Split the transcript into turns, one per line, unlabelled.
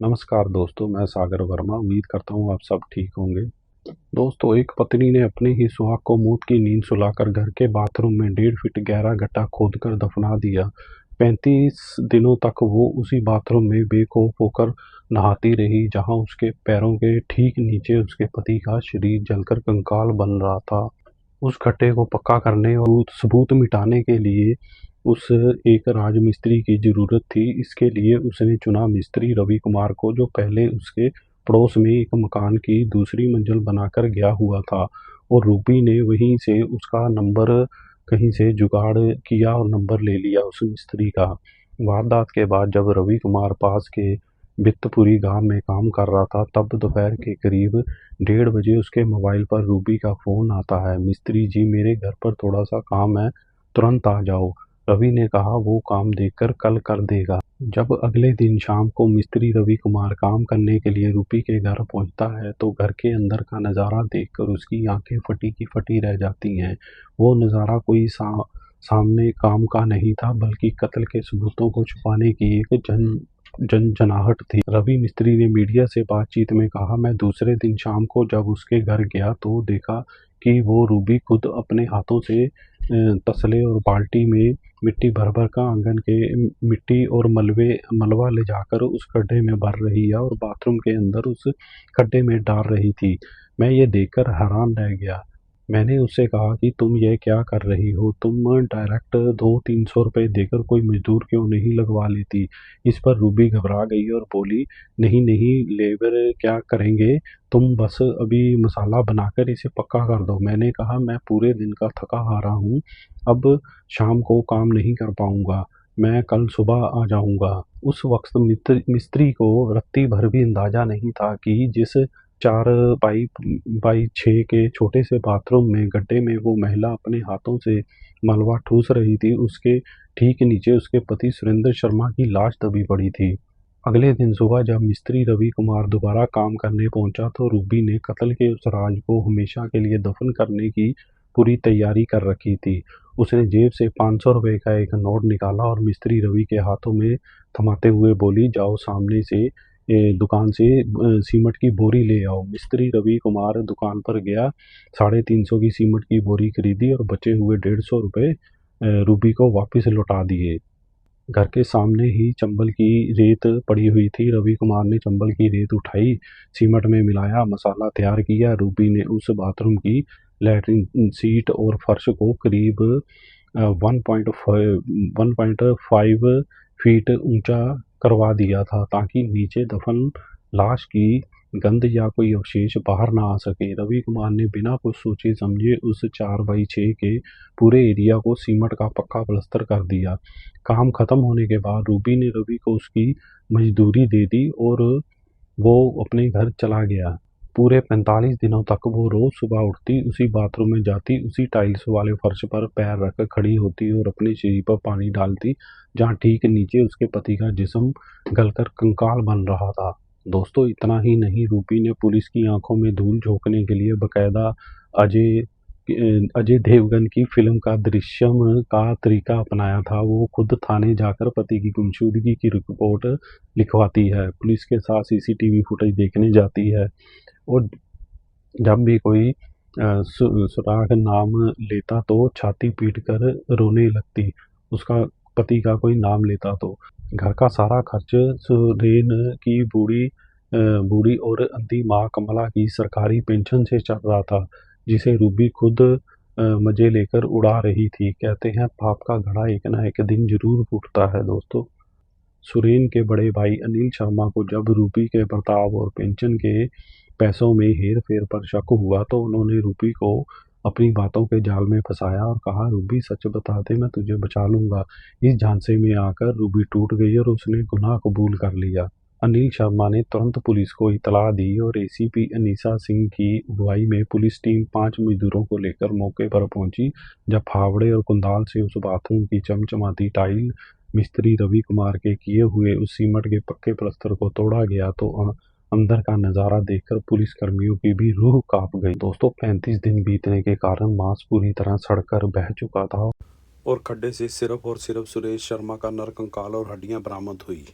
नमस्कार दोस्तों, मैं सागर वर्मा। उम्मीद करता हूँ आप सब ठीक होंगे। दोस्तों, एक पत्नी ने अपने ही सुहाग को मौत की नींद सुलाकर घर के बाथरूम में 1.5 फीट गहरा गड्ढा खोदकर दफना दिया। 35 दिनों तक वो उसी बाथरूम में बेखौफ होकर नहाती रही, जहां उसके पैरों के ठीक नीचे उसके पति का शरीर जलकर कंकाल बन रहा था। उस गड्ढे को पक्का करने और सबूत मिटाने के लिए उस एक राजमिस्त्री की ज़रूरत थी। इसके लिए उसने चुना मिस्त्री रवि कुमार को, जो पहले उसके पड़ोस में एक मकान की दूसरी मंजिल बनाकर गया हुआ था, और रूबी ने वहीं से उसका नंबर कहीं से जुगाड़ किया और नंबर ले लिया उस मिस्त्री का। वारदात के बाद जब रवि कुमार पास के बित्तपुरी गांव में काम कर रहा था, तब दोपहर के करीब 1:30 बजे उसके मोबाइल पर रूबी का फ़ोन आता है। मिस्त्री जी, मेरे घर पर थोड़ा सा काम है, तुरंत आ जाओ। रवि ने कहा वो काम देखकर कल कर देगा। जब अगले दिन शाम को मिस्त्री रवि कुमार काम करने के लिए रूबी के घर पहुंचता है, तो घर के अंदर का नज़ारा देखकर उसकी आंखें फटी की फटी रह जाती हैं। वो नज़ारा कोई सामने काम का नहीं था, बल्कि कत्ल के सबूतों को छुपाने की एक जनजनाहट थी। रवि मिस्त्री ने मीडिया से बातचीत में कहा, मैं दूसरे दिन शाम को जब उसके घर गया तो देखा कि वो रूबी खुद अपने हाथों से तसले और बाल्टी में मिट्टी भर भर का आंगन के मिट्टी और मलबा ले जाकर उस गड्ढे में भर रही है और बाथरूम के अंदर उस गड्ढे में डाल रही थी। मैं ये देखकर हैरान रह गया। मैंने उससे कहा कि तुम ये क्या कर रही हो? तुम डायरेक्ट 200-300 रुपए देकर कोई मजदूर क्यों नहीं लगवा लेती? इस पर रूबी घबरा गई और बोली, नहीं नहीं, लेबर क्या करेंगे, तुम बस अभी मसाला बनाकर इसे पक्का कर दो। मैंने कहा, मैं पूरे दिन का थका हारा हूँ, अब शाम को काम नहीं कर पाऊंगा, मैं कल सुबह आ जाऊंगा। उस वक्त मिस्त्री को रत्ती भर भी अंदाजा नहीं था कि जिस 4 बाई 6 के छोटे से बाथरूम में गड्ढे में वो महिला अपने हाथों से मलबा ठूस रही थी, उसके ठीक नीचे उसके पति सुरेंद्र शर्मा की लाश दबी पड़ी थी। अगले दिन सुबह जब मिस्त्री रवि कुमार दोबारा काम करने पहुंचा, तो रूबी ने कत्ल के उस राज को हमेशा के लिए दफन करने की पूरी तैयारी कर रखी थी। उसने जेब से 500 रुपए का एक नोट निकाला और मिस्त्री रवि के हाथों में थमाते हुए बोली, जाओ सामने से दुकान से सीमेंट की बोरी ले आओ। मिस्त्री रवि कुमार दुकान पर गया, 350 की सीमेंट की बोरी खरीदी और बचे हुए 150 रुपए रूबी को वापस लौटा दिए। घर के सामने ही चंबल की रेत पड़ी हुई थी। रवि कुमार ने चंबल की रेत उठाई, सीमेंट में मिलाया, मसाला तैयार किया। रूबी ने उस बाथरूम की लैट्रिन सीट और फर्श को करीब 1.5 फीट ऊंचा करवा दिया था, ताकि नीचे दफन लाश की गंध या कोई अवशेष बाहर ना आ सके। रवि कुमार ने बिना कुछ सोचे समझे उस 4 बाई 6 के पूरे एरिया को सीमेंट का पक्का प्लास्टर कर दिया। काम खत्म होने के बाद रूबी ने रवि को उसकी मजदूरी दे दी और वो अपने घर चला गया। पूरे 45 दिनों तक वो रोज सुबह उठती, उसी बाथरूम में जाती, उसी टाइल्स वाले फर्श पर पैर रखकर खड़ी होती और अपने शरीर पर पानी डालती, जहाँ ठीक नीचे उसके पति का जिस्म गलकर कंकाल बन रहा था। दोस्तों, इतना ही नहीं, रूबी ने पुलिस की आंखों में धूल झोंकने के लिए बकायदा अजय अजय देवगन की फिल्म का दृश्यम का तरीका अपनाया था। वो खुद थाने जाकर पति की गुमशुदगी की रिपोर्ट लिखवाती है, पुलिस के साथ सीसीटीवी फुटेज देखने जाती है, और जब भी कोई सुराग नाम लेता तो छाती पीट कर रोने लगती, उसका पति का कोई नाम लेता तो। घर का सारा खर्च सुरेन की बूढ़ी और अंधी माँ कमला की सरकारी पेंशन से चल रहा था, जिसे रूबी खुद मजे लेकर उड़ा रही थी। कहते हैं, पाप का घड़ा एक ना एक दिन जरूर फूटता है। दोस्तों, सुरेन के बड़े भाई अनिल शर्मा को जब रूबी के बर्ताव और पेंशन के पैसों में हेर फेर पर शक हुआ, तो उन्होंने रूबी को अपनी बातों के जाल में फंसाया और कहा, रूबी सच बता दे, मैं तुझे बचा लूंगा। इस झांसे में आकर रूबी टूट गई और उसने गुनाह कबूल कर लिया। अनिल शर्मा ने तुरंत पुलिस को इतला दी और एसीपी अनीसा सिंह की अगुवाई में पुलिस टीम 5 मजदूरों को लेकर मौके पर पहुंची। जब फावड़े और कुंदाल से उस बाथरूम की चमचमाती टाइल मिस्त्री रवि कुमार के किए हुए उस सीमेंट के पक्के प्लस्तर को तोड़ा गया, तो अंदर का नज़ारा देखकर पुलिसकर्मियों की भी रूह कांप गई। दोस्तों, 35 दिन बीतने के कारण मांस पूरी तरह सड़कर बह चुका था और खड्डे से सिर्फ और सिर्फ सुरेश शर्मा का नरकंकाल और हड्डियां बरामद हुई।